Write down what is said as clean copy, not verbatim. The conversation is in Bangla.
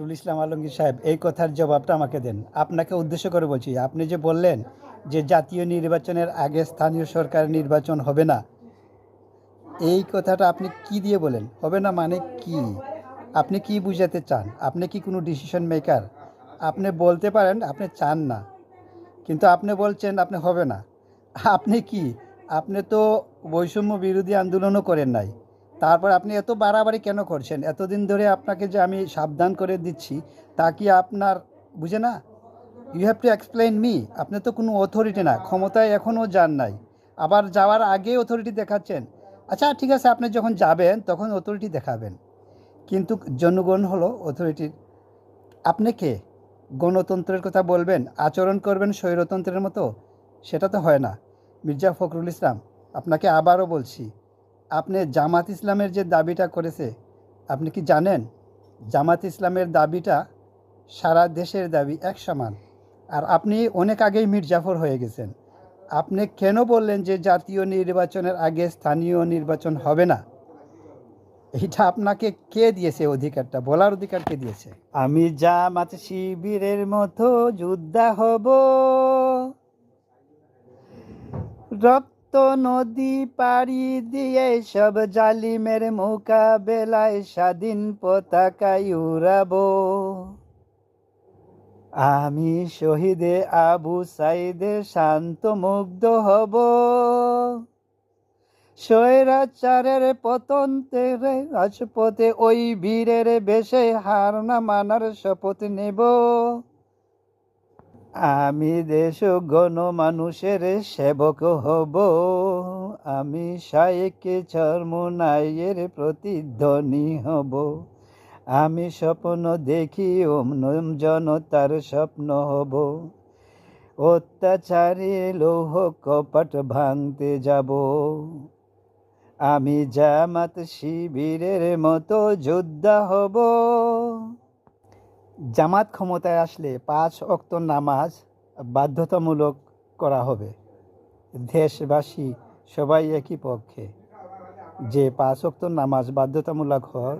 ফখরুল ইসলাম আলমগীর সাহেব, এই কথার জবাবটা আমাকে দেন। আপনাকে উদ্দেশ্য করে বলছি, আপনি যে বললেন যে জাতীয় নির্বাচনের আগে স্থানীয় সরকার নির্বাচন হবে না, এই কথাটা আপনি কি দিয়ে বলেন? হবে না মানে কি? আপনি কি বুঝাতে চান? আপনি কি কোনো ডিসিশন মেকার? আপনি বলতে পারেন আপনি চান না, কিন্তু আপনি বলছেন আপনি হবে না। আপনি কি? আপনি তো বৈষম্য বিরোধী আন্দোলনও করেন নাই। তারপর আপনি এত বাড়াবাড়ি কেন করছেন? এতদিন ধরে আপনাকে যে আমি সাবধান করে দিচ্ছি, তা কি আপনার বুঝে না? You have to explain me. আপনি তো কোনো অথরিটি না, ক্ষমতায় এখনও যান নাই, আবার যাওয়ার আগে অথরিটি দেখাচ্ছেন। আচ্ছা ঠিক আছে, আপনি যখন যাবেন তখন অথরিটি দেখাবেন, কিন্তু জনগণ হলো অথরিটির। আপনি কে? গণতন্ত্রের কথা বলবেন, আচরণ করবেন স্বৈরতন্ত্রের মতো? সেটা তো হয় না। মির্জা ফখরুল ইসলাম, আপনাকে আবারও বলছি, আপনি জামাত ইসলামের যে দাবিটা করেছে, আপনি কি জানেন জামাত ইসলামের দাবিটা সারা দেশের দাবি এক সমান? আর আপনি অনেক আগেই মির্জাফর হয়ে গেছেন। আপনি কেন বললেন যে জাতীয় নির্বাচনের আগে স্থানীয় নির্বাচন হবে না? এটা আপনাকে কে দিয়েছে অধিকারটা? বলার অধিকার কে দিয়েছে? আমি জামাত শিবিরের মতো যোদ্ধা হব, রক্ত নদী পাড়ি দিয়ে সব জালিমের মোকাবেলায় স্বাধীন পতাকায় উড়াবো। আমি শহীদে আবু সাইদে শান্ত মুগ্ধ হব, স্বৈরাচারের পতন তেরে রাজপথে ওই বীরের বেশে হার না মানার শপথ নেব। আমি দেশ ও গণমানুষের সেবক হব, আমি শায়েক চরমোনাইয়ের প্রতিধ্বনি হব। আমি স্বপ্ন দেখি জনতার স্বপ্ন হব, অত্যাচারী লৌহ কপাট ভাঙতে যাব। আমি জামাত শিবিরের মতো যোদ্ধা হব। জামাত ক্ষমতায় আসলে 5 ওয়াক্ত নামাজ বাধ্যতামূলক করা হবে। দেশবাসী সবাই একই পক্ষে যে 5 ওয়াক্ত নামাজ বাধ্যতামূলক হয়,